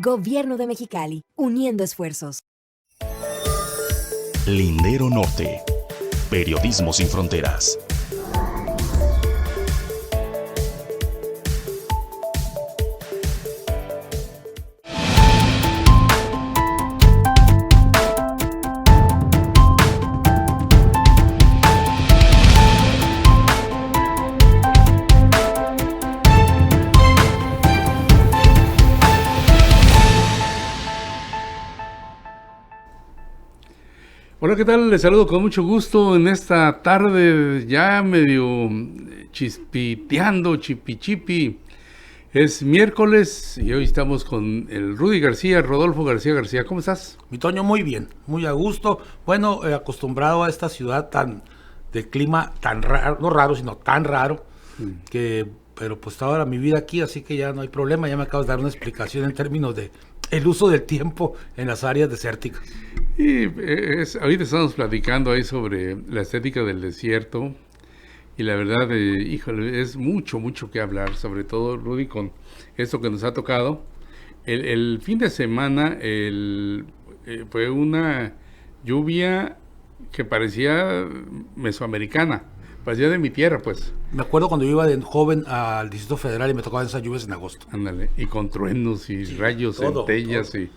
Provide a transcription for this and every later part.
Gobierno de Mexicali, uniendo esfuerzos. Lindero Norte. Periodismo sin fronteras. Hola, ¿qué tal? Les saludo con mucho gusto en esta tarde ya medio chispiteando, chipi. Es miércoles y hoy estamos con el Rudy García, Rodolfo García. ¿Cómo estás? Mi Toño, muy bien, muy a gusto. Bueno, acostumbrado a esta ciudad de clima tan raro, no raro, sino tan raro, pero pues ahora mi vida aquí, así que ya no hay problema. Ya me acabas de dar una explicación en términos de el uso del tiempo en las áreas desérticas. Y ahorita estamos platicando ahí sobre la estética del desierto y la verdad, híjole, es mucho que hablar, sobre todo, Rudy, con esto que nos ha tocado. El fin de semana fue una lluvia que parecía mesoamericana, parecía de mi tierra, pues. Me acuerdo cuando yo iba de joven al Distrito Federal y me tocaban esas lluvias en agosto. Ándale, y con truenos y rayos, centellas y...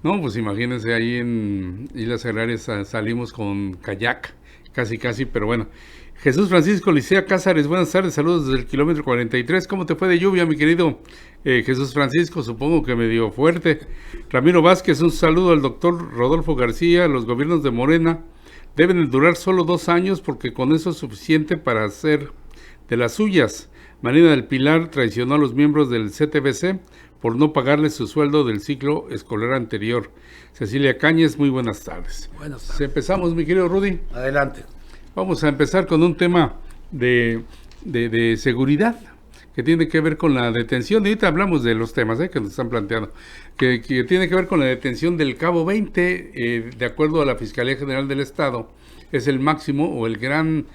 No, pues imagínense, ahí en Islas Agrarias salimos con kayak, casi, pero bueno. Jesús Francisco Licea Cázares, buenas tardes, saludos desde el kilómetro 43. ¿Cómo te fue de lluvia, mi querido Jesús Francisco? Supongo que medio fuerte. Ramiro Vázquez, un saludo al doctor Rodolfo García. Los gobiernos de Morena deben durar solo 2 años porque con eso es suficiente para hacer de las suyas. Marina del Pilar traicionó a los miembros del CTBC por no pagarles su sueldo del ciclo escolar anterior. Cecilia Cáñez, muy buenas tardes. Buenas tardes. Empezamos, mi querido Rudy. Adelante. Vamos a empezar con un tema de seguridad que tiene que ver con la detención. Y ahorita hablamos de los temas que nos están planteando, que tiene que ver con la detención del Cabo 20, de acuerdo a la Fiscalía General del Estado, es el máximo o el gran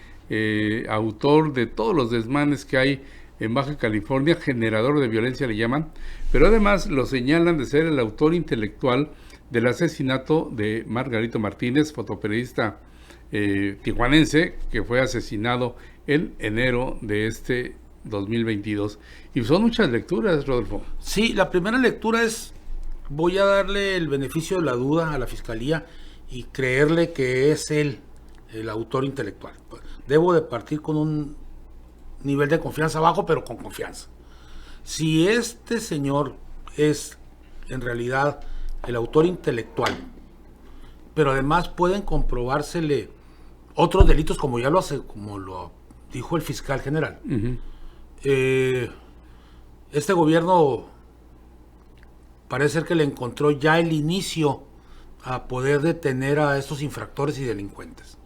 autor de todos los desmanes que hay en Baja California, generador de violencia le llaman, pero además lo señalan de ser el autor intelectual del asesinato de Margarito Martínez, fotoperiodista tijuanense, que fue asesinado en enero de este 2022. Y son muchas lecturas, Rodolfo. Sí, la primera lectura es, voy a darle el beneficio de la duda a la Fiscalía y creerle que es él el autor intelectual. Debo de partir con un nivel de confianza bajo, pero con confianza. Si este señor es en realidad el autor intelectual, pero además pueden comprobársele otros delitos como lo dijo el fiscal general. Uh-huh. Este gobierno parece ser que le encontró ya el inicio a poder detener a estos infractores y delincuentes.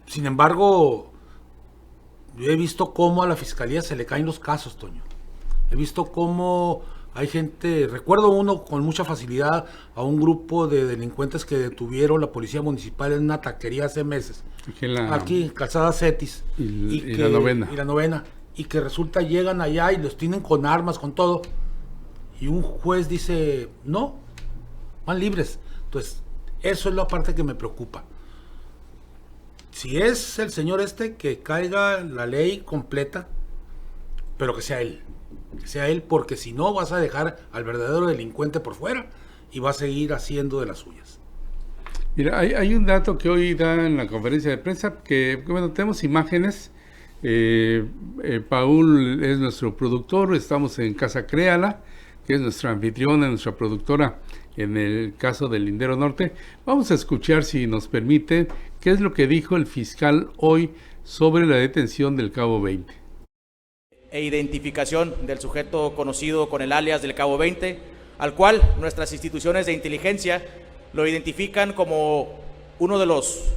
Sin embargo, yo he visto cómo a la Fiscalía se le caen los casos, Toño. He visto cómo hay gente, recuerdo uno con mucha facilidad a un grupo de delincuentes que detuvieron la policía municipal en una taquería hace meses. Aquí, Calzada Cetis. Y la novena. Y la novena. Y que resulta llegan allá y los tienen con armas, con todo. Y un juez dice, no, van libres. Entonces, eso es la parte que me preocupa. Si es el señor que caiga la ley completa, pero que sea él. Que sea él, porque si no vas a dejar al verdadero delincuente por fuera y va a seguir haciendo de las suyas. Mira, hay un dato que hoy da en la conferencia de prensa, que bueno, tenemos imágenes. Paul es nuestro productor, estamos en Casa Créala, que es nuestra anfitriona, nuestra productora en el caso del Lindero Norte. Vamos a escuchar, si nos permite, qué es lo que dijo el fiscal hoy sobre la detención del Cabo 20. E identificación del sujeto conocido con el alias del Cabo 20, al cual nuestras instituciones de inteligencia lo identifican como uno de los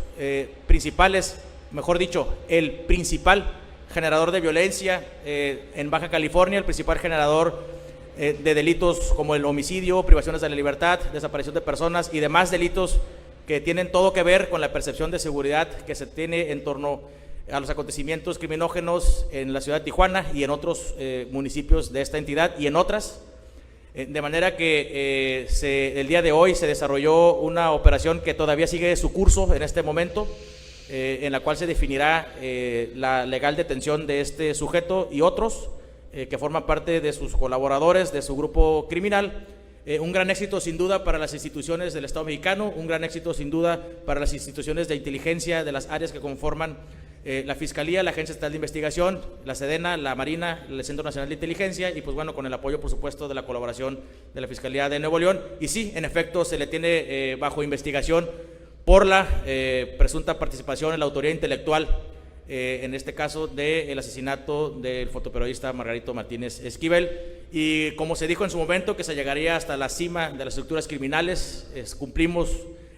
principales, mejor dicho, el principal generador de violencia en Baja California, el principal generador de delitos como el homicidio, privaciones de la libertad, desaparición de personas y demás delitos que tienen todo que ver con la percepción de seguridad que se tiene en torno a los acontecimientos criminógenos en la ciudad de Tijuana y en otros municipios de esta entidad y en otras. De manera que el día de hoy se desarrolló una operación que todavía sigue su curso en este momento, en la cual se definirá la legal detención de este sujeto y otros que forman parte de sus colaboradores, de su grupo criminal. Un gran éxito sin duda para las instituciones del Estado mexicano, un gran éxito sin duda para las instituciones de inteligencia de las áreas que conforman la Fiscalía, la Agencia Estatal de Investigación, la Sedena, la Marina, el Centro Nacional de Inteligencia y pues bueno, con el apoyo por supuesto de la colaboración de la Fiscalía de Nuevo León. Y sí, en efecto, se le tiene bajo investigación por la presunta participación en la autoría intelectual, en este caso del asesinato del fotoperiodista Margarito Martínez Esquivel. Y como se dijo en su momento que se llegaría hasta la cima de las estructuras criminales, cumplimos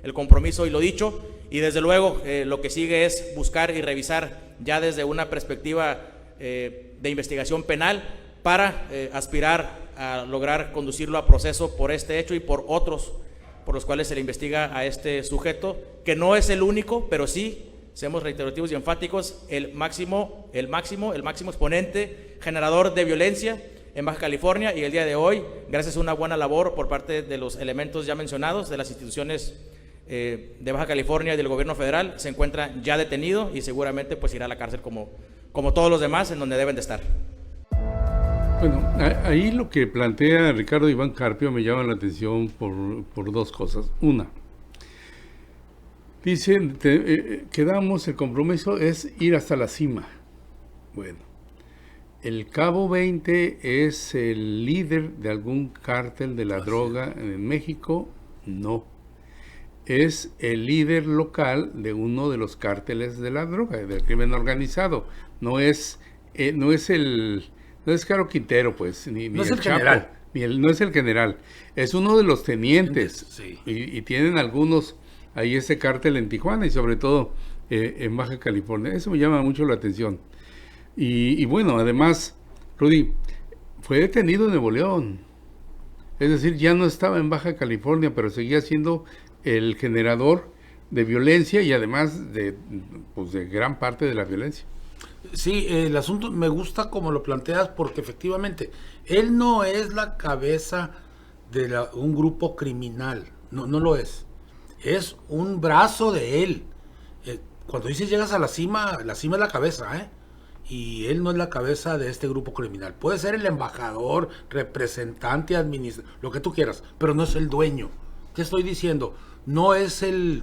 el compromiso y lo dicho, y desde luego lo que sigue es buscar y revisar ya desde una perspectiva de investigación penal para aspirar a lograr conducirlo a proceso por este hecho y por otros por los cuales se le investiga a este sujeto, que no es el único, pero sí, seamos reiterativos y enfáticos, el máximo exponente generador de violencia en Baja California, y el día de hoy, gracias a una buena labor por parte de los elementos ya mencionados, de las instituciones de Baja California y del gobierno federal, se encuentra ya detenido y seguramente pues irá a la cárcel como todos los demás, en donde deben de estar. Bueno, ahí lo que plantea Ricardo Iván Carpio me llama la atención por dos cosas. Una, dicen, quedamos, el compromiso es ir hasta la cima. Bueno, el Cabo 20 es el líder de algún cártel de la droga en México, no. Es el líder local de uno de los cárteles de la droga, del crimen organizado. No es Caro Quintero, pues, ni no es el Chapo, general. No es el general, es uno de los tenientes. Sí. Y tienen algunos ahí ese cártel en Tijuana y sobre todo en Baja California. Eso me llama mucho la atención. Y bueno, además, Rudy, fue detenido en Nuevo León. Es decir, ya no estaba en Baja California, pero seguía siendo el generador de violencia y además de gran parte de la violencia. Sí, el asunto me gusta como lo planteas, porque efectivamente él no es la cabeza de un grupo criminal, no lo es un brazo de él. Cuando dices llegas a la cima es la cabeza, y él no es la cabeza de este grupo criminal. Puede ser el embajador, representante, administrador, lo que tú quieras, pero no es el dueño. ¿Qué estoy diciendo? No es el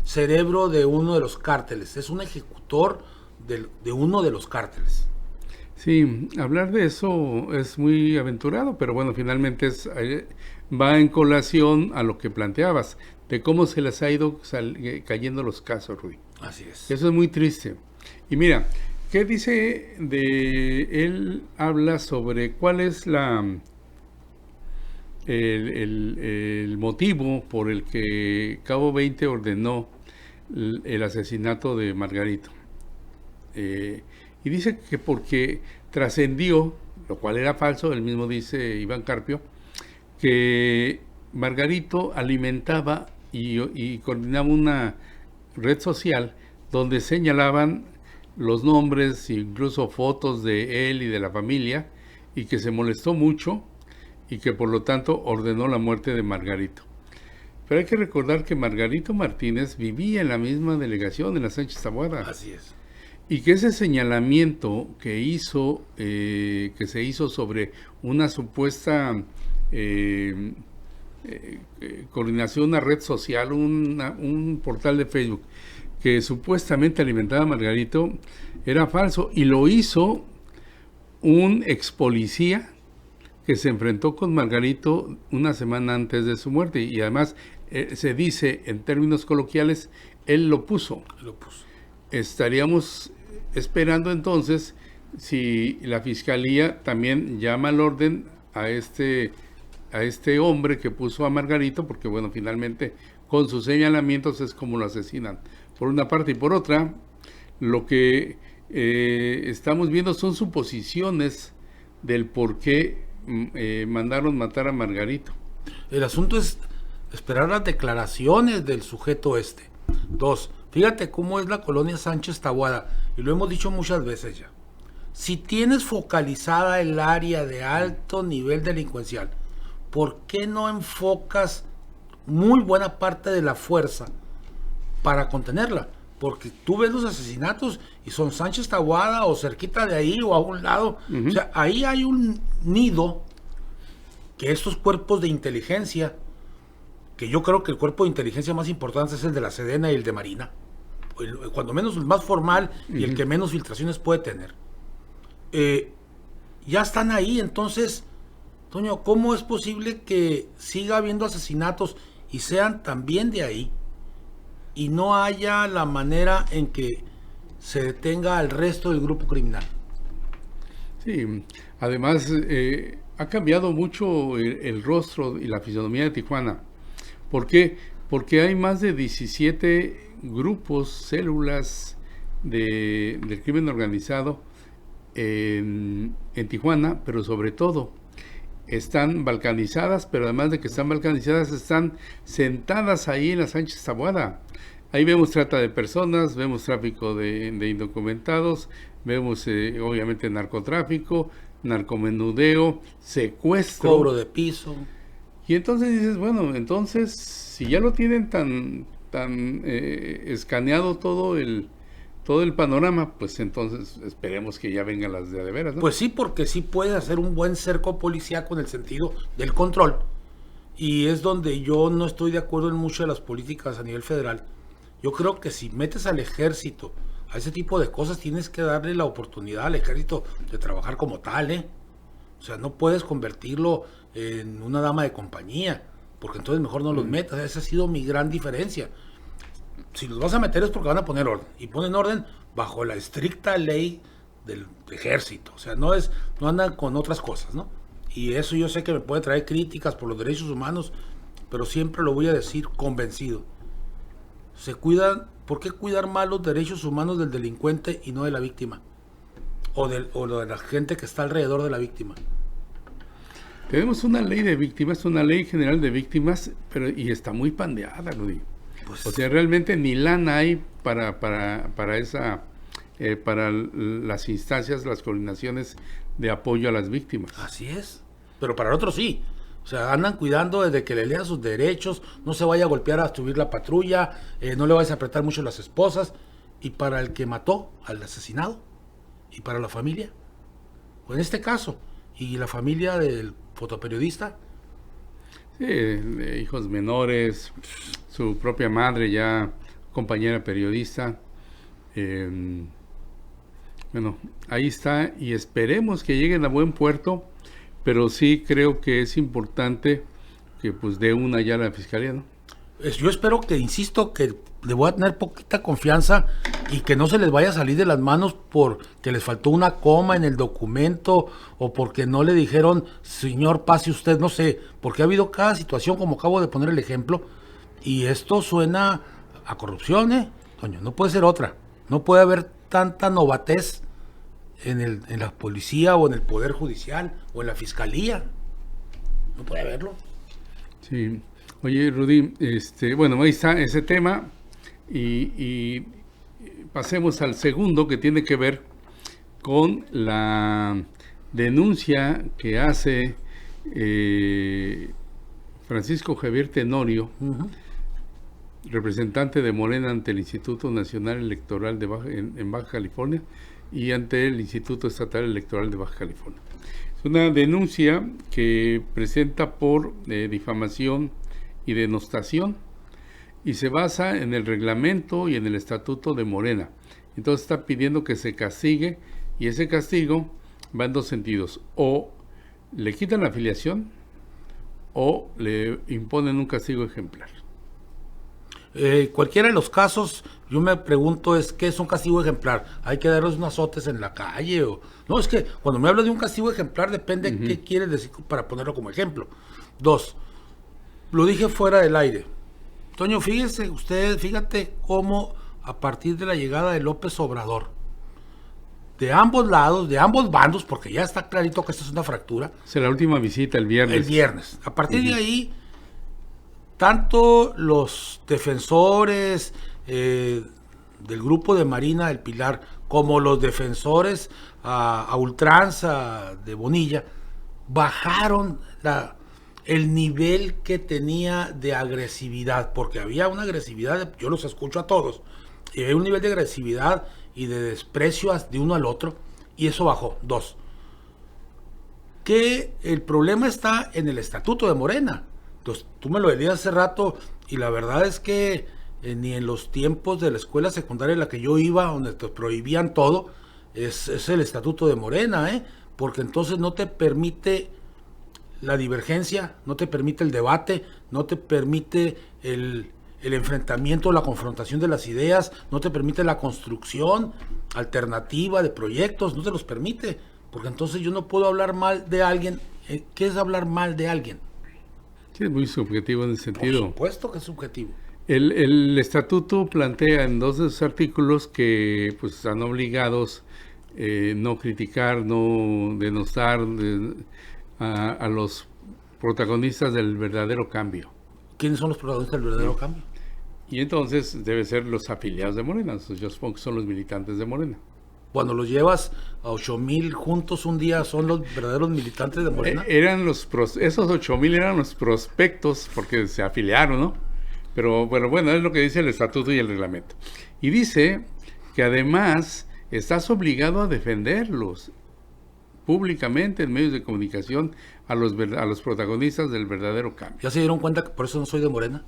cerebro de uno de los cárteles, es un ejecutor de uno de los cárteles. Sí, hablar de eso es muy aventurado, pero bueno, finalmente va en colación a lo que planteabas, de cómo se les ha ido cayendo los casos, Rudy. Así es. Eso es muy triste. Y mira, ¿qué dice él habla sobre cuál es el motivo por el que Cabo 20 ordenó el asesinato de Margarito? Y dice que porque trascendió, lo cual era falso, él mismo dice Iván Carpio, que Margarito alimentaba y coordinaba una red social donde señalaban los nombres, incluso fotos de él y de la familia, y que se molestó mucho y que por lo tanto ordenó la muerte de Margarito. Pero hay que recordar que Margarito Martínez vivía en la misma delegación, en la Sánchez Taboada. Así es. Y que ese señalamiento que se hizo sobre una supuesta coordinación, una red social, un portal de Facebook que supuestamente alimentaba a Margarito, era falso, y lo hizo un ex policía que se enfrentó con Margarito una semana antes de su muerte, y además se dice en términos coloquiales, él lo puso. Estaríamos esperando entonces si la fiscalía también llama al orden a este hombre que puso a Margarito, porque bueno, finalmente con sus señalamientos es como lo asesinan, por una parte, y por otra, lo que estamos viendo son suposiciones del por qué mandaron matar a Margarito. El asunto es esperar las declaraciones del sujeto este. 2, fíjate cómo es la colonia Sánchez Taboada, y lo hemos dicho muchas veces ya. Si tienes focalizada el área de alto nivel delincuencial, ¿por qué no enfocas muy buena parte de la fuerza para contenerla? Porque tú ves los asesinatos y son Sánchez Taboada o cerquita de ahí o a un lado. O sea, ahí hay un nido que estos cuerpos de inteligencia, que yo creo que el cuerpo de inteligencia más importante es el de la Sedena y el de Marina, cuando menos el más formal y el que menos filtraciones puede tener. Ya están ahí. Entonces, Toño, ¿cómo es posible que siga habiendo asesinatos y sean también de ahí y no haya la manera en que se detenga al resto del grupo criminal? Sí, además ha cambiado mucho el rostro y la fisonomía de Tijuana. ¿Por qué? Porque hay más de 17 grupos, células del crimen organizado en Tijuana, pero sobre todo están balcanizadas, pero además de que están balcanizadas, están sentadas ahí en la Sánchez Taboada. Ahí vemos trata de personas, vemos tráfico de indocumentados, vemos obviamente narcotráfico, narcomenudeo, secuestro. Cobro de piso. Y entonces dices, bueno, entonces si ya lo tienen tan escaneado todo el panorama, pues entonces esperemos que ya vengan las de veras, ¿no? Pues sí, porque sí puede hacer un buen cerco policíaco en el sentido del control. Y es donde yo no estoy de acuerdo en muchas de las políticas a nivel federal. Yo creo que si metes al ejército a ese tipo de cosas, tienes que darle la oportunidad al ejército de trabajar como tal, O sea, no puedes convertirlo en una dama de compañía, porque entonces mejor no los metas. Esa ha sido mi gran diferencia. Si los vas a meter es porque van a poner orden, y ponen orden bajo la estricta ley del ejército. O sea, no andan con otras cosas, ¿no? Y eso yo sé que me puede traer críticas por los derechos humanos, pero siempre lo voy a decir convencido. ¿Por qué cuidar más los derechos humanos del delincuente y no de la víctima? O de la gente que está alrededor de la víctima. Tenemos una ley de víctimas, una ley general de víctimas, y está muy pandeada, Rudy. Pues, o sea, realmente ni lana hay para las instancias, las coordinaciones de apoyo a las víctimas. Así es. Pero para el otro sí. O sea, andan cuidando desde que le lean sus derechos, no se vaya a golpear a subir la patrulla, no le vayas a apretar mucho las esposas. Y para el que mató al asesinado, y para la familia, o en este caso, y la familia del fotoperiodista. Sí, hijos menores, su propia madre ya compañera periodista. Bueno, ahí está, y esperemos que lleguen a buen puerto, pero sí creo que es importante que pues dé una ya a la fiscalía, ¿no? Yo espero que, insisto, que le voy a tener poquita confianza y que no se les vaya a salir de las manos porque les faltó una coma en el documento o porque no le dijeron, señor, pase usted, no sé, porque ha habido cada situación, como acabo de poner el ejemplo, y esto suena a corrupción, Toño, no puede ser otra, no puede haber tanta novatez en la policía o en el poder judicial o en la fiscalía, no puede haberlo. Sí. Oye, Rudy, bueno, ahí está ese tema y pasemos al segundo, que tiene que ver con la denuncia que hace Francisco Javier Tenorio, representante de Morena ante el Instituto Nacional Electoral en Baja California y ante el Instituto Estatal Electoral de Baja California. Es una denuncia que presenta por difamación y denostación, y se basa en el reglamento y en el estatuto de Morena. Entonces está pidiendo que se castigue, y ese castigo va en dos sentidos: o le quitan la afiliación o le imponen un castigo ejemplar. Cualquiera de los casos, yo me pregunto, ¿qué es un castigo ejemplar? ¿Hay que darles unos azotes en la calle? No, es que cuando me hablo de un castigo ejemplar depende qué quieres decir para ponerlo como ejemplo. 2, lo dije fuera del aire. Toño, fíjate cómo a partir de la llegada de López Obrador, de ambos lados, de ambos bandos, porque ya está clarito que esta es una fractura. Es la última visita el viernes. El viernes. A partir de ahí, tanto los defensores del grupo de Marina del Pilar, como los defensores a ultranza de Bonilla, bajaron el nivel que tenía de agresividad, porque había una agresividad, yo los escucho a todos, y había un nivel de agresividad y de desprecio de uno al otro, y eso bajó. 2, que el problema está en el estatuto de Morena. Entonces, tú me lo leías hace rato, y la verdad es que ni en los tiempos de la escuela secundaria en la que yo iba, donde te prohibían todo, es el estatuto de Morena, porque entonces no te permite la divergencia, no te permite el debate, no te permite el enfrentamiento, la confrontación de las ideas, no te permite la construcción alternativa de proyectos, no te los permite, porque entonces yo no puedo hablar mal de alguien. ¿Qué es hablar mal de alguien? Sí, es muy subjetivo en ese sentido. Por supuesto que es subjetivo. El estatuto plantea en 2 de sus artículos que pues están obligados no criticar, no denostar a los protagonistas del verdadero cambio. ¿Quiénes son los protagonistas del verdadero cambio? Y entonces deben ser los afiliados de Morena. Yo supongo que son los militantes de Morena. Cuando los llevas a 8,000 juntos un día, ¿son los verdaderos militantes de Morena? Esos 8,000 eran los prospectos porque se afiliaron, ¿no? Pero bueno, es lo que dice el estatuto y el reglamento. Y dice que además estás obligado a defenderlos públicamente en medios de comunicación a los protagonistas del verdadero cambio. ¿Ya se dieron cuenta que por eso no soy de Morena?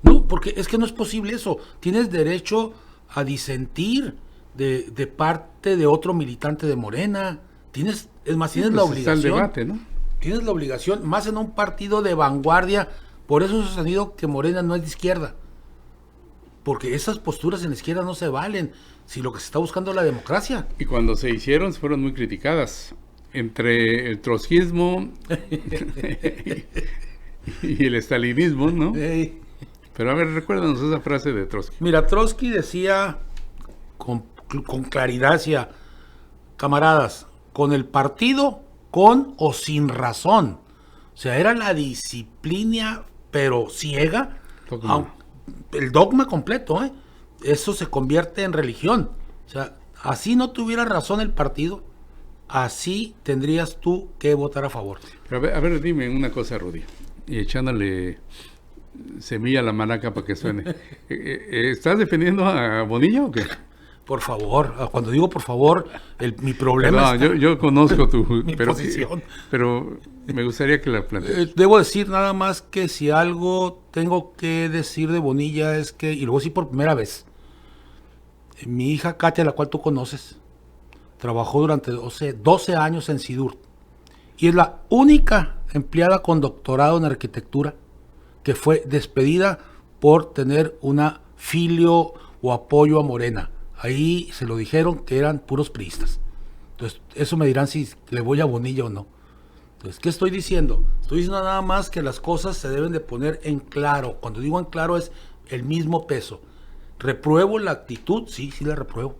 No, porque es que no es posible eso. Tienes derecho a disentir de parte de otro militante de Morena. Tienes la obligación. Está el debate, ¿no? Tienes la obligación, más en un partido de vanguardia. Por eso se ha sostenido que Morena no es de izquierda. Porque esas posturas en la izquierda no se valen si lo que se está buscando es la democracia. Y cuando se hicieron, fueron muy criticadas. Entre el trotskismo y el estalinismo, ¿no? Hey. Pero a ver, recuérdanos esa frase de Trotsky. Mira, Trotsky decía con claridad, decía, camaradas, con el partido, con o sin razón. O sea, era la disciplina, pero ciega, el dogma completo, eso se convierte en religión. O sea, así no tuviera razón el partido, así tendrías tú que votar a favor. Pero a ver, dime una cosa, Rudy, y echándole semilla a la maraca para que suene. ¿Estás defendiendo a Bonilla o qué? Por favor, cuando digo por favor, mi problema es... yo conozco tu posición. Pero me gustaría que la plantees. Debo decir nada más que si algo tengo que decir de Bonilla es que, y luego sí por primera vez, mi hija Katia, la cual tú conoces, trabajó durante 12 años en SIDUR y es la única empleada con doctorado en arquitectura que fue despedida por tener una filio o apoyo a Morena. Ahí se lo dijeron que eran puros priistas. Entonces, eso me dirán si le voy a Bonilla o no. Entonces, ¿qué estoy diciendo? Estoy diciendo nada más que las cosas se deben de poner en claro. Cuando digo en claro es el mismo peso. ¿Repruebo la actitud? Sí, sí la repruebo.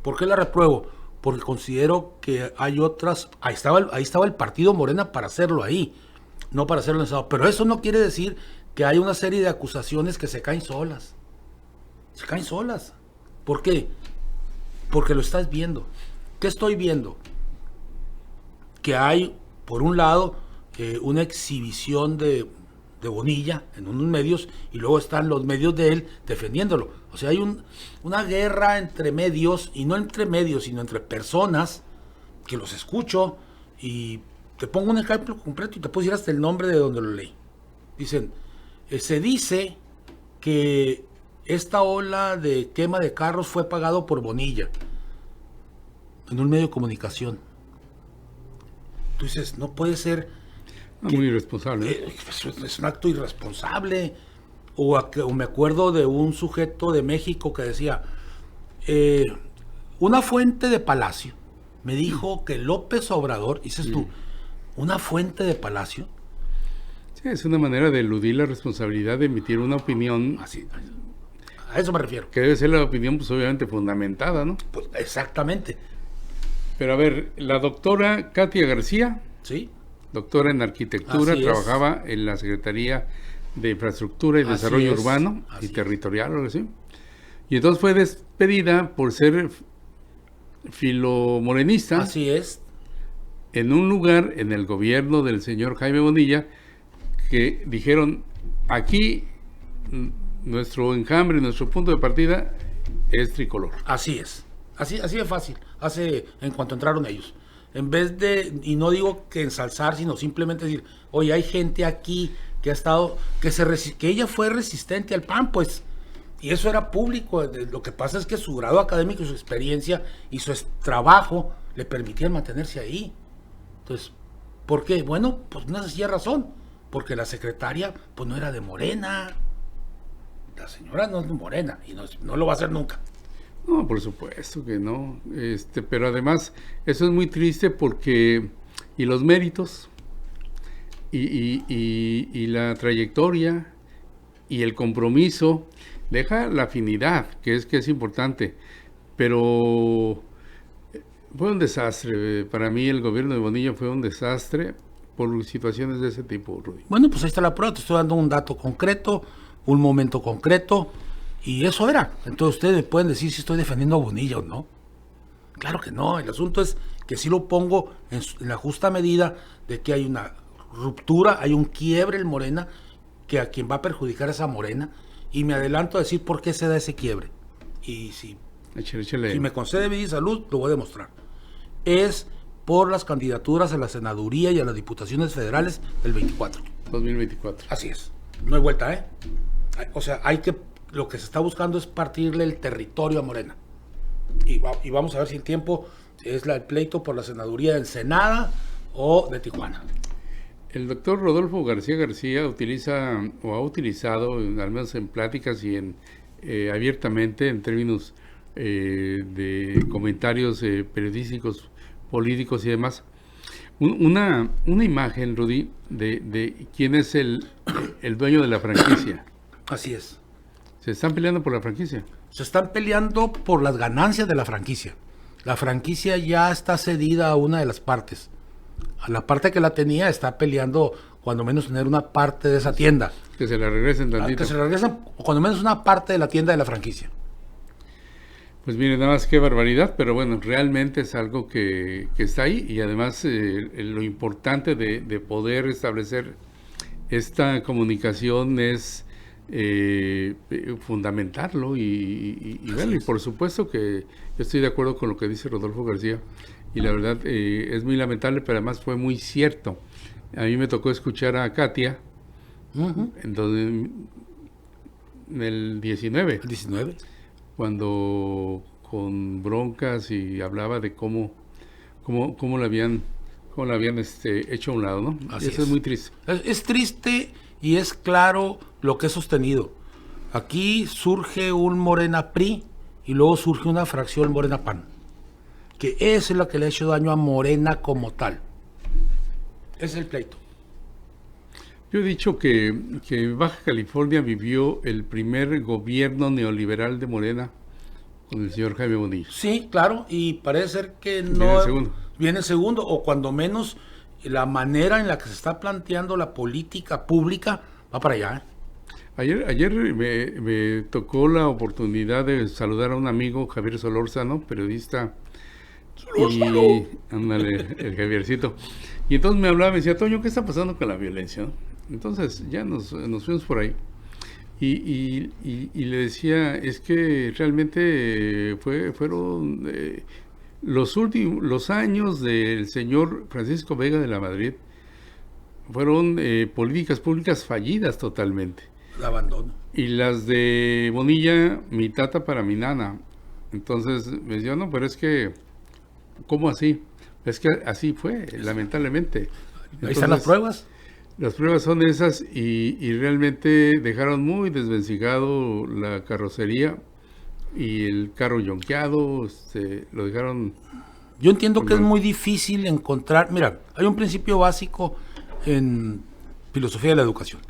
¿Por qué la repruebo? Porque considero que hay otras... Ahí estaba el partido Morena para hacerlo ahí, no para hacerlo en el Estado. Pero eso no quiere decir que hay una serie de acusaciones que se caen solas. Se caen solas. ¿Por qué? Porque lo estás viendo. ¿Qué estoy viendo? Que hay, por un lado, una exhibición de Bonilla en unos medios y luego están los medios de él defendiéndolo. O sea, hay una guerra entre medios, y no entre medios, sino entre personas que los escucho, y te pongo un ejemplo completo y te puedo decir hasta el nombre de donde lo leí. Dicen, se dice que esta ola de quema de carros fue pagado por Bonilla en un medio de comunicación. Tú dices, no puede ser. Muy irresponsable. Es un acto irresponsable. O me acuerdo de un sujeto de México que decía, una fuente de Palacio me dijo que López Obrador, dices tú, una fuente de Palacio. Sí, es una manera de eludir la responsabilidad de emitir una opinión. Así, a eso me refiero. Que debe ser la opinión, pues obviamente fundamentada, ¿no? Pues exactamente. Pero a ver, la doctora Katia García, sí, doctora en arquitectura, trabajaba en la Secretaría de Infraestructura y Desarrollo Urbano y Territorial, o algo así. Y entonces fue despedida por ser filomorenista. Así es. en un lugar en el gobierno del señor Jaime Bonilla que dijeron, aquí nuestro enjambre, nuestro punto de partida es tricolor. Así es, así de fácil, en cuanto entraron ellos. En vez de, y no digo que ensalzar, sino simplemente decir, oye, hay gente aquí que ha estado, que ella fue resistente al PAN, pues, y eso era público. Lo que pasa es que su grado académico y su experiencia y su trabajo le permitían mantenerse ahí. Entonces, ¿por qué? Bueno, pues una sencilla razón, porque la secretaria, pues no era de Morena. La señora no es de Morena, y no lo va a hacer nunca. No, por supuesto que no. Pero además, eso es muy triste porque, y los méritos, y la trayectoria, y el compromiso, deja la afinidad, que es importante, pero fue un desastre. Para mí el gobierno de Bonilla fue un desastre por situaciones de ese tipo, Rudy. Bueno, pues ahí está la prueba, te estoy dando un dato concreto, un momento concreto, y eso era. Entonces ustedes me pueden decir si estoy defendiendo a Bonilla o no. Claro que no, el asunto es que sí lo pongo en la justa medida de que hay una ruptura, hay un quiebre en Morena, que a quien va a perjudicar es a Morena, y me adelanto a decir por qué se da ese quiebre. Y si me concede vida y salud, lo voy a demostrar. Es por las candidaturas a la senaduría y a las diputaciones federales del 2024. Así es, no hay vuelta, ¿eh? O sea, lo que se está buscando es partirle el territorio a Morena. Y vamos a ver si el tiempo es el pleito por la senaduría de Ensenada o de Tijuana. El doctor Rodolfo García utiliza o ha utilizado, al menos en pláticas y abiertamente en términos de comentarios periodísticos, políticos y demás, una imagen, Rudy, de quién es el dueño de la franquicia. Así es. Se están peleando por la franquicia. Se están peleando por las ganancias de la franquicia. La franquicia ya está cedida a una de las partes. A la parte que la tenía está peleando cuando menos tener una parte de esa tienda. Que se la regresen tantito. Que se la regresen cuando menos una parte de la tienda de la franquicia. Pues miren, nada más qué barbaridad, pero bueno, realmente es algo que está ahí, y además lo importante de poder establecer esta comunicación es fundamentarlo y verlo. Y por supuesto que yo estoy de acuerdo con lo que dice Rodolfo García, y la verdad es muy lamentable, pero además fue muy cierto. A mí me tocó escuchar a Katia en el 19. ¿El 19? Cuando con broncas y hablaba de cómo la habían hecho a un lado, ¿no? Así eso es muy triste. Es triste y es claro lo que he sostenido. Aquí surge un Morena PRI y luego surge una fracción Morena PAN, que es la que le ha hecho daño a Morena como tal. Es el pleito. Yo he dicho que Baja California vivió el primer gobierno neoliberal de Morena con el señor Jaime Bonilla. Sí, claro, y parece ser que no... Viene el segundo. Viene el segundo, o cuando menos la manera en la que se está planteando la política pública va para allá. Ayer me tocó la oportunidad de saludar a un amigo, Javier Solórzano, periodista. Y ándale, el Javiercito. Y entonces me hablaba, me decía, Toño, ¿qué está pasando con la violencia? Entonces ya nos fuimos por ahí. Y le decía, es que realmente fueron los años del señor Francisco Vega de la Madrid, fueron políticas públicas fallidas totalmente. La abandono. Y las de Bonilla, mi tata para mi nana. Entonces me decía, no, pero es que, ¿cómo así? Es que así fue, lamentablemente. Ahí están las pruebas. Las pruebas son esas, y realmente dejaron muy desvencijado la carrocería y el carro yonqueado, lo dejaron... Yo entiendo que es muy difícil encontrar... Mira, hay un principio básico en filosofía de la educación.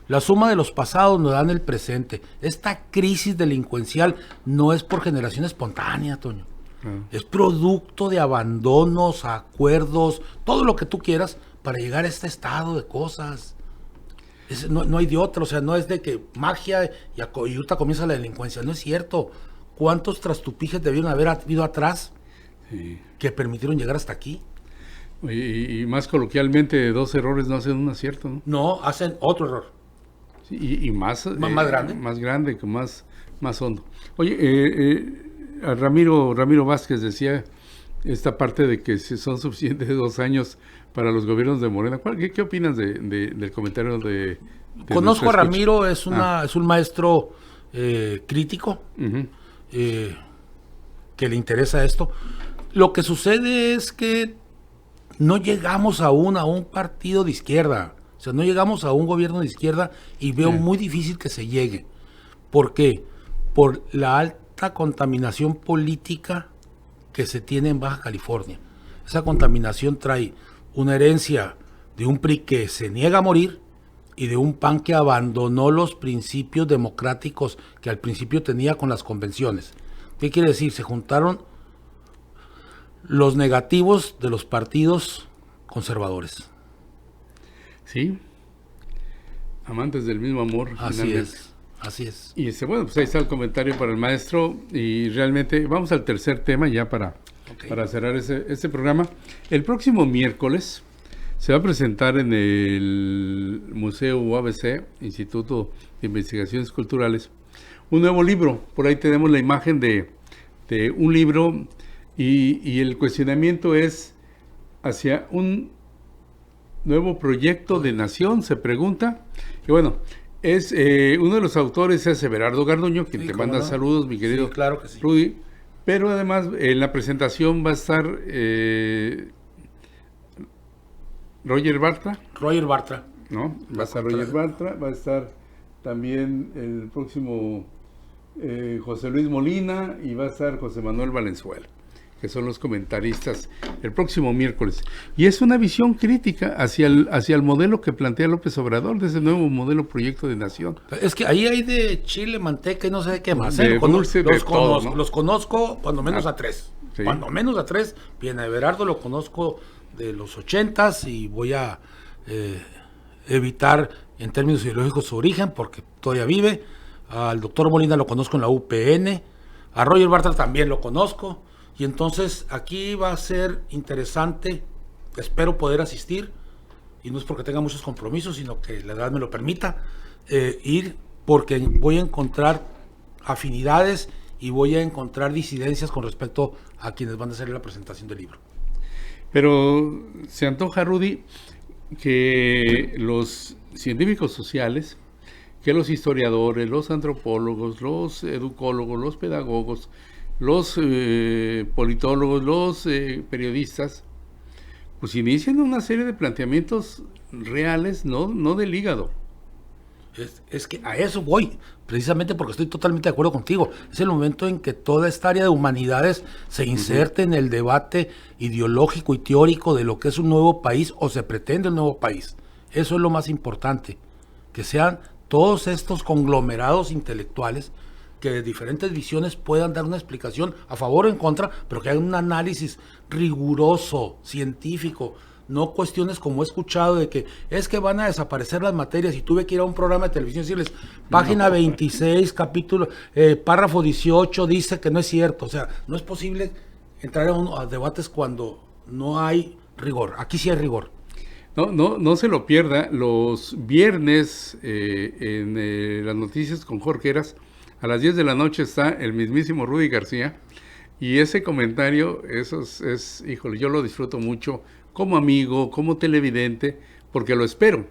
La suma de los pasados nos dan el presente. Esta crisis delincuencial no es por generación espontánea, Toño. Es producto de abandonos, acuerdos, todo lo que tú quieras para llegar a este estado de cosas. No hay de otra, o sea, no es de que magia y ahorita comienza la delincuencia, no es cierto. ¿Cuántos trastupijes debieron haber habido atrás que permitieron llegar hasta aquí? Y más coloquialmente, 2 errores no hacen un acierto, ¿no? No, hacen otro error. Sí, y más, ¿Más grande? Más grande, más hondo. Oye, a Ramiro Vázquez decía esta parte de que son suficientes 2 años para los gobiernos de Morena. ¿Qué opinas del comentario de Conozco a Ramiro, es Ah. un maestro crítico, Uh-huh. Que le interesa esto. Lo que sucede es que no llegamos aún a un partido de izquierda, o sea, no llegamos a un gobierno de izquierda y veo muy difícil que se llegue. ¿Por qué? Por la alta contaminación política que se tiene en Baja California. Esa contaminación trae una herencia de un PRI que se niega a morir y de un PAN que abandonó los principios democráticos que al principio tenía con las convenciones. ¿Qué quiere decir? Se juntaron los negativos de los partidos conservadores. Sí, amantes del mismo amor. Así es. Y bueno, pues ahí está el comentario para el maestro. Y realmente vamos al tercer tema ya para cerrar este programa. El próximo miércoles se va a presentar en el Museo UABC, Instituto de Investigaciones Culturales, un nuevo libro. Por ahí tenemos la imagen de un libro y el cuestionamiento es hacia un nuevo proyecto de nación, se pregunta. Y bueno, es uno de los autores es Everardo Garduño, quien Sí, te cómo manda no. saludos, mi querido Sí, claro que sí. Rudy. Pero además en la presentación va a estar Roger Bartra, Roger Bartra. ¿no? Va a estar Roger Bartra, va a estar también el próximo José Luis Molina y va a estar José Manuel Valenzuela, que son los comentaristas el próximo miércoles. Y es una visión crítica hacia el modelo que plantea López Obrador, de ese nuevo modelo proyecto de nación. Es que ahí hay de chile, manteca y no sé de qué más. De dulce, de todo, ¿no? Los conozco cuando menos a 3. Sí. Cuando menos a 3. Bien, a Everardo lo conozco de los 80s y voy a evitar en términos ideológicos su origen porque todavía vive. Al doctor Molina lo conozco en la UPN. A Roger Bartra también lo conozco. Y entonces aquí va a ser interesante. Espero poder asistir. Y no es porque tenga muchos compromisos, sino que la edad me lo permita. Ir porque voy a encontrar afinidades y voy a encontrar disidencias con respecto a quienes van a hacer la presentación del libro. Pero se antoja, Rudy, que los científicos sociales, que los historiadores, los antropólogos, los educólogos, los pedagogos, los politólogos, los periodistas, pues inician una serie de planteamientos reales, no del hígado. Es que a eso voy, precisamente porque estoy totalmente de acuerdo contigo. Es el momento en que toda esta área de humanidades se inserte en el debate ideológico y teórico de lo que es un nuevo país o se pretende un nuevo país. Eso es lo más importante, que sean todos estos conglomerados intelectuales que de diferentes visiones puedan dar una explicación a favor o en contra, pero que hagan un análisis riguroso, científico. No cuestiones como he escuchado de que es que van a desaparecer las materias y tuve que ir a un programa de televisión y decirles, página 26, capítulo, párrafo 18, dice que no es cierto. O sea, no es posible entrar a debates cuando no hay rigor. Aquí sí hay rigor. No se lo pierda. Los viernes en las noticias con Jorge Heras, a las 10 de la noche está el mismísimo Rudy García. Y ese comentario, híjole, yo lo disfruto mucho como amigo, como televidente, porque lo espero,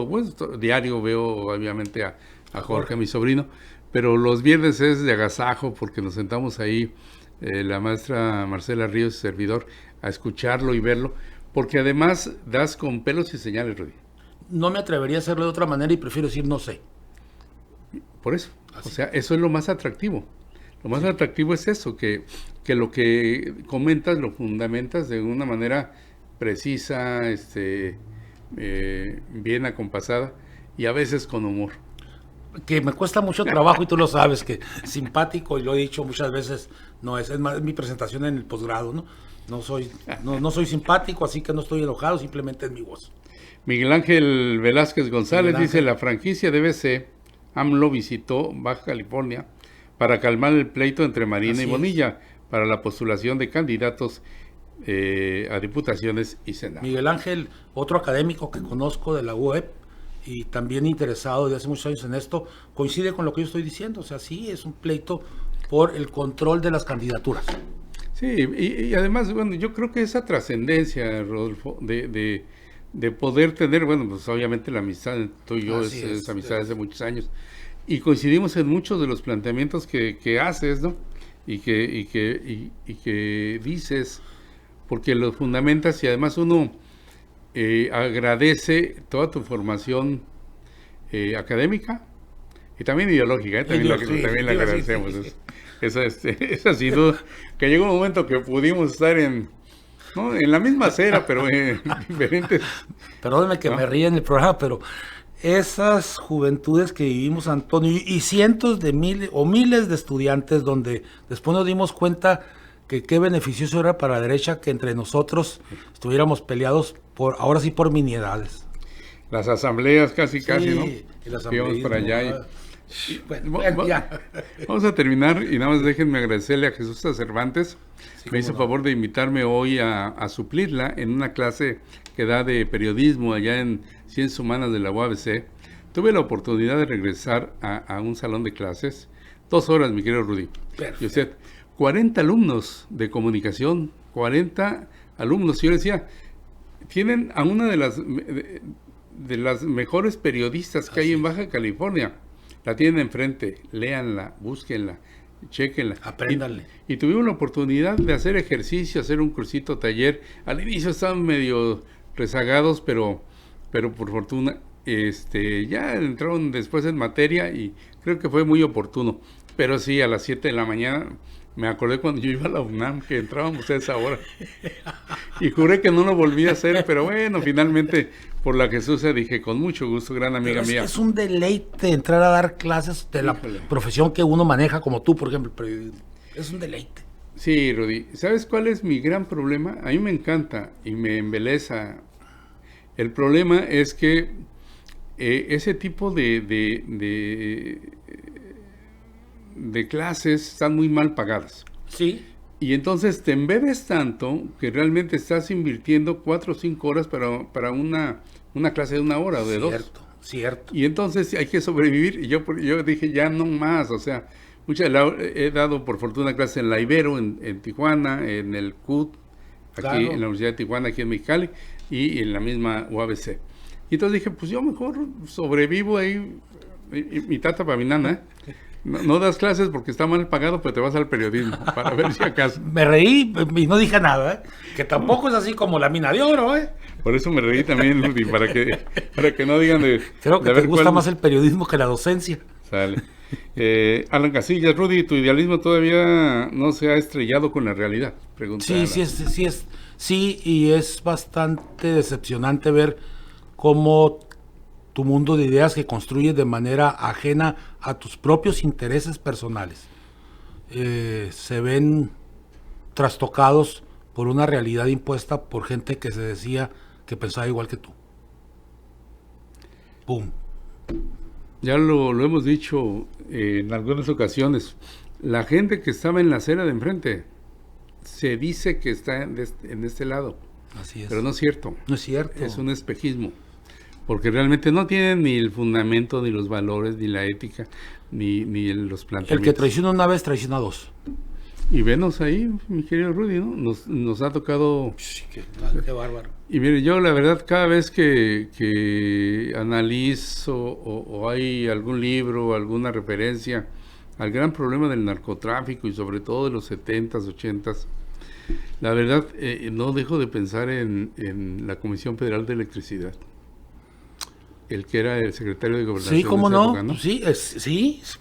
pues diario veo obviamente a Jorge, a mi sobrino, pero los viernes es de agasajo porque nos sentamos ahí, la maestra Marcela Ríos, servidor, a escucharlo y verlo, porque además das con pelos y señales, Rudy. No me atrevería a hacerlo de otra manera y prefiero decir no sé. Por eso, o sea, eso es lo más atractivo. Lo más atractivo es eso, que lo que comentas lo fundamentas de una manera precisa, bien acompasada y a veces con humor. Que me cuesta mucho trabajo y tú lo sabes, que simpático, y lo he dicho muchas veces, no es más mi presentación en el posgrado, ¿no? No soy simpático, así que no estoy enojado, simplemente es mi voz. Miguel Ángel Velázquez González Miguel Ángel. dice, la franquicia de BC, AMLO visitó Baja California para calmar el pleito entre Marina Así y Bonilla para la postulación de candidatos a diputaciones y senado. Miguel Ángel, otro académico que conozco de la UEP y también interesado desde hace muchos años en esto, coincide con lo que yo estoy diciendo. O sea, sí, es un pleito por el control de las candidaturas. Sí, y además, bueno, yo creo que esa trascendencia, Rodolfo, de poder tener, bueno, pues obviamente la amistad, tú y yo es amistad desde muchos años, y coincidimos en muchos de los planteamientos que haces, ¿no? Y que dices, porque los fundamentas, y además uno agradece toda tu formación académica y también ideológica, también la agradecemos. Esa sin duda, que llegó un momento que pudimos estar en la misma acera, pero en diferentes... Perdóneme que me ríe en el programa, pero esas juventudes que vivimos, Antonio, y cientos de miles de estudiantes, donde después nos dimos cuenta que qué beneficioso era para la derecha que entre nosotros estuviéramos peleados ahora sí por miniedades. Las asambleas casi, ¿no? Y las íbamos para allá bueno, ya. Vamos a terminar y nada más déjenme agradecerle a Jesús Cervantes. Me hizo favor de invitarme hoy a suplirla en una clase que da de periodismo allá en Ciencias Humanas de la UABC. Tuve la oportunidad de regresar a un salón de clases, 2 horas, mi querido Rudy. Perfecto. Y usted, 40 alumnos de comunicación, 40 alumnos. Yo decía, tienen a una de las mejores periodistas que hay en Baja California. La tienen enfrente, léanla, búsquenla, chéquenla. Apréndanle. Y tuvimos la oportunidad de hacer ejercicio, hacer un cursito taller. Al inicio estaban medio rezagados, pero por fortuna ya entraron después en materia y creo que fue muy oportuno. Pero sí, a las 7 de la mañana me acordé cuando yo iba a la UNAM que entrábamos a esa hora. Y juré que no lo volví a hacer, pero bueno, finalmente por la Jesús dije, con mucho gusto, gran amiga mía. Es un deleite entrar a dar clases de la profesión que uno maneja, como tú, por ejemplo. Es un deleite. Sí, Rudy. ¿Sabes cuál es mi gran problema? A mí me encanta y me embeleza. El problema es que ese tipo de clases están muy mal pagadas. Sí. Y entonces te embebes tanto que realmente estás invirtiendo 4 o 5 horas para una clase de 1 hora o de 2. Cierto. Y entonces hay que sobrevivir. Y yo dije, ya no más. O sea, he dado por fortuna clases en la Ibero, en Tijuana, en el CUT, aquí claro, en la Universidad de Tijuana, aquí en Mexicali, y en la misma UABC. Y entonces dije, pues yo mejor sobrevivo ahí, mi tata para mi nana, No das clases porque está mal pagado, pero te vas al periodismo para ver si acaso. Me reí y no dije nada, que tampoco es así como la mina de oro, Por eso me reí también, Rudy, para que no digan de... Creo que te gusta más el periodismo que la docencia. Sale. Alan Casillas, Rudy, ¿tu idealismo todavía no se ha estrellado con la realidad? Pregunta Sí, y es bastante decepcionante ver cómo tu mundo de ideas que construyes de manera ajena a tus propios intereses personales se ven trastocados por una realidad impuesta por gente que se decía que pensaba igual que tú. ¡Pum! Ya lo hemos dicho en algunas ocasiones. La gente que estaba en la acera de enfrente se dice que está en este lado. Así es. Pero no es cierto. No es cierto. Es un espejismo. Porque realmente no tienen ni el fundamento, ni los valores, ni la ética, ni los planteamientos. El que traiciona una vez, traiciona 2. Y venos ahí, mi querido Rudy, ¿no? Nos ha tocado... Sí, qué bárbaro. Y mire, yo la verdad, cada vez que analizo o hay algún libro, alguna referencia al gran problema del narcotráfico y sobre todo de los 70s, 80s, la verdad no dejo de pensar en la Comisión Federal de Electricidad. El que era el secretario de Gobernación. Sí, cómo no. Época, ¿no? Sí,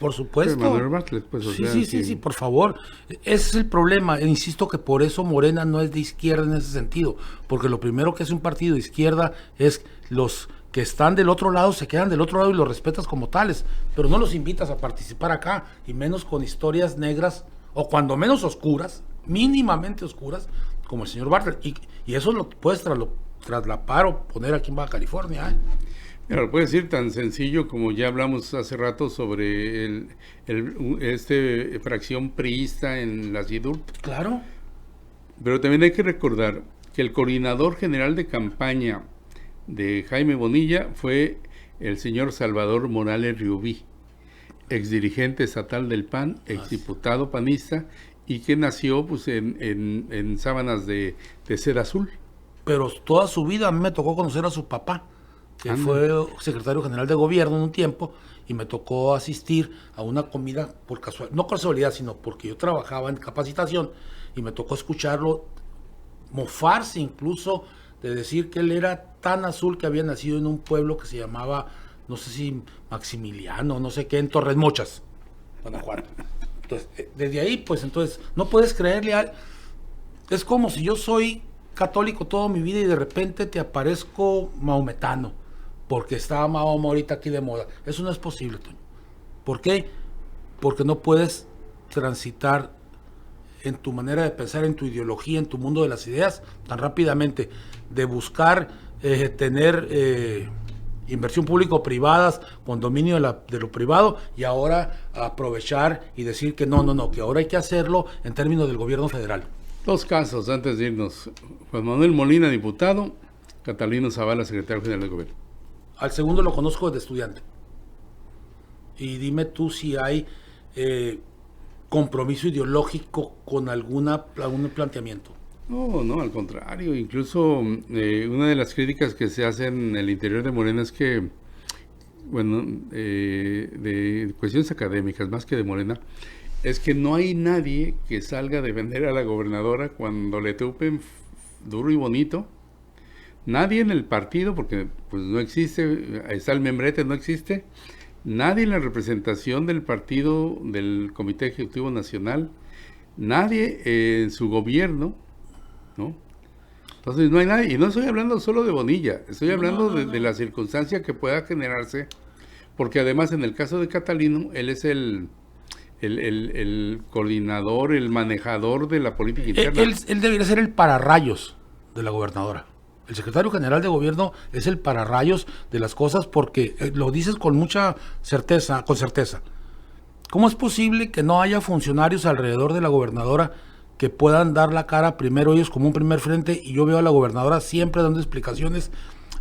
por supuesto. Manuel Bartlett, pues, sí, por favor. Ese es el problema. Insisto que por eso Morena no es de izquierda en ese sentido. Porque lo primero que hace un partido de izquierda es los que están del otro lado se quedan del otro lado y los respetas como tales. Pero no los invitas a participar acá, y menos con historias negras, o cuando menos oscuras, mínimamente oscuras, como el señor Bartlett. Y eso lo puedes traslapar o poner aquí en Baja California, Mira, lo puede decir tan sencillo como ya hablamos hace rato sobre fracción priista en la CIDURP. Claro. Pero también hay que recordar que el coordinador general de campaña de Jaime Bonilla fue el señor Salvador Morales Riubí, exdirigente estatal del PAN, exdiputado panista, y que nació pues en sábanas de seda azul. Pero toda su vida a mí me tocó conocer a su papá, que fue secretario general de gobierno en un tiempo, y me tocó asistir a una comida por casualidad, no casualidad, sino porque yo trabajaba en capacitación, y me tocó escucharlo mofarse incluso de decir que él era tan azul que había nacido en un pueblo que se llamaba, no sé si Maximiliano, no sé qué, en Torres Mochas, Guanajuato. Entonces, desde ahí, pues entonces, no puedes creerle a... Es como si yo soy católico toda mi vida y de repente te aparezco maometano, porque está Mahoma ahorita aquí de moda. Eso no es posible, Toño. ¿Por qué? Porque no puedes transitar en tu manera de pensar, en tu ideología, en tu mundo de las ideas, tan rápidamente, de buscar tener inversión público-privadas con dominio de lo privado, y ahora aprovechar y decir que no, que ahora hay que hacerlo en términos del gobierno federal. Dos casos antes de irnos. Juan Manuel Molina, diputado; Catalino Zavala, secretario general de gobierno. Al segundo lo conozco desde estudiante. Y dime tú si hay compromiso ideológico con algún planteamiento. No, al contrario. Incluso una de las críticas que se hacen en el interior de Morena es que, bueno, de cuestiones académicas, más que de Morena, es que no hay nadie que salga a defender a la gobernadora cuando le tupen duro y bonito. Nadie en el partido, porque pues no existe, está el membrete, no existe. Nadie en la representación del partido, del Comité Ejecutivo Nacional. Nadie en su gobierno, ¿no? Entonces no hay nadie. Y no estoy hablando solo de Bonilla, estoy hablando de la circunstancia que pueda generarse, porque además en el caso de Catalino, él es el coordinador, el manejador de la política interna. Él debería ser el pararrayos de la gobernadora. El secretario general de gobierno es el pararrayos de las cosas, porque lo dices con mucha certeza, ¿Cómo es posible que no haya funcionarios alrededor de la gobernadora que puedan dar la cara primero ellos como un primer frente? Y yo veo a la gobernadora siempre dando explicaciones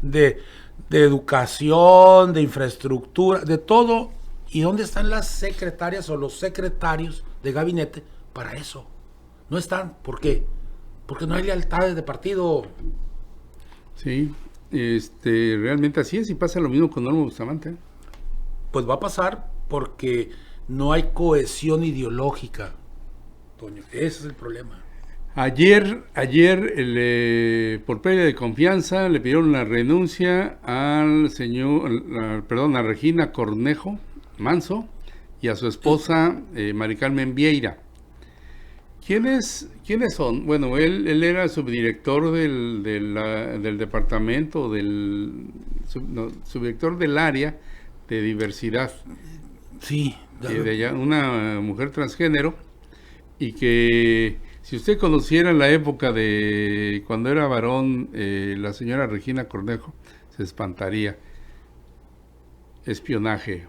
de educación, de infraestructura, de todo. ¿Y dónde están las secretarias o los secretarios de gabinete para eso? No están. ¿Por qué? Porque no hay lealtades de partido. Sí, realmente así es, y pasa lo mismo con Norma Bustamante. Pues va a pasar porque no hay cohesión ideológica, Toño. Ese es el problema. Ayer por pérdida de confianza, le pidieron la renuncia a Regina Cornejo Manso y a su esposa Mari Carmen Vieira. ¿Quiénes son? Bueno, él era subdirector del departamento, subdirector del área de diversidad. Sí. Una mujer transgénero, y que si usted conociera la época de cuando era varón, la señora Regina Cornejo, se espantaría. Espionaje,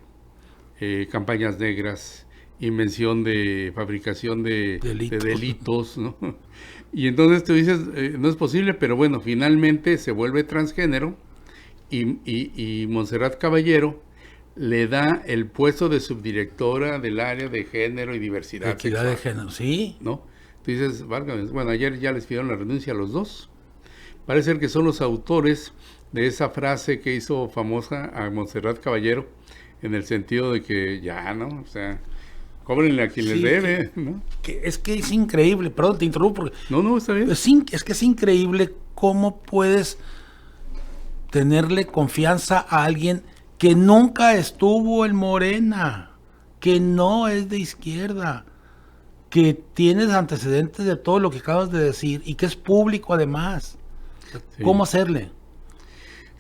campañas negras, invención de fabricación de delitos, ¿no? Y entonces tú dices, no es posible, pero bueno, finalmente se vuelve transgénero, y Montserrat Caballero le da el puesto de subdirectora del área de género y diversidad sexual. De género, sí. ¿No? Tú dices, válgame, bueno, ayer ya les pidieron la renuncia a los dos. Parece ser que son los autores de esa frase que hizo famosa a Montserrat Caballero, en el sentido de que ya, ¿no? O sea, cóbrenle a quien les debe, ¿no? Es que es increíble, perdón, te interrumpo. Porque no, está bien. Es que es increíble cómo puedes tenerle confianza a alguien que nunca estuvo en Morena, que no es de izquierda, que tienes antecedentes de todo lo que acabas de decir y que es público además. Sí. ¿Cómo hacerle?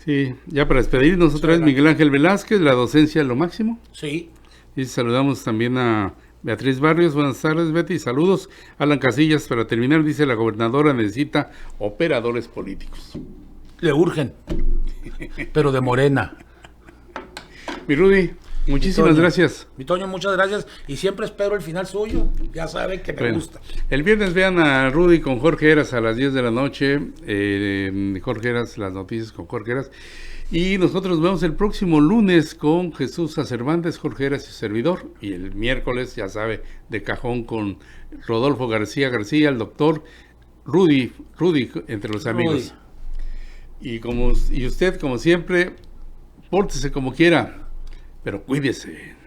Sí, ya para despedirnos otra vez, Miguel Ángel Velázquez, la docencia es lo máximo. Sí. Y saludamos también a Beatriz Barrios. Buenas tardes, Betty, saludos. Alan Casillas, para terminar, dice: la gobernadora necesita operadores políticos. Le urgen, pero de Morena. Mi Rudy. Muchísimas gracias. Mi Toño, muchas gracias. Y siempre espero el final suyo. Ya saben que me gusta. El viernes vean a Rudy con Jorge Heras a las 10 de la noche. Jorge Heras, las noticias con Jorge Heras. Y nosotros nos vemos el próximo lunes con Jesús Cervantes, Jorge Heras y servidor. Y el miércoles, ya sabe, de cajón con Rodolfo García, el doctor Rudy entre los amigos. Y usted, como siempre, pórtese como quiera, pero cuídese.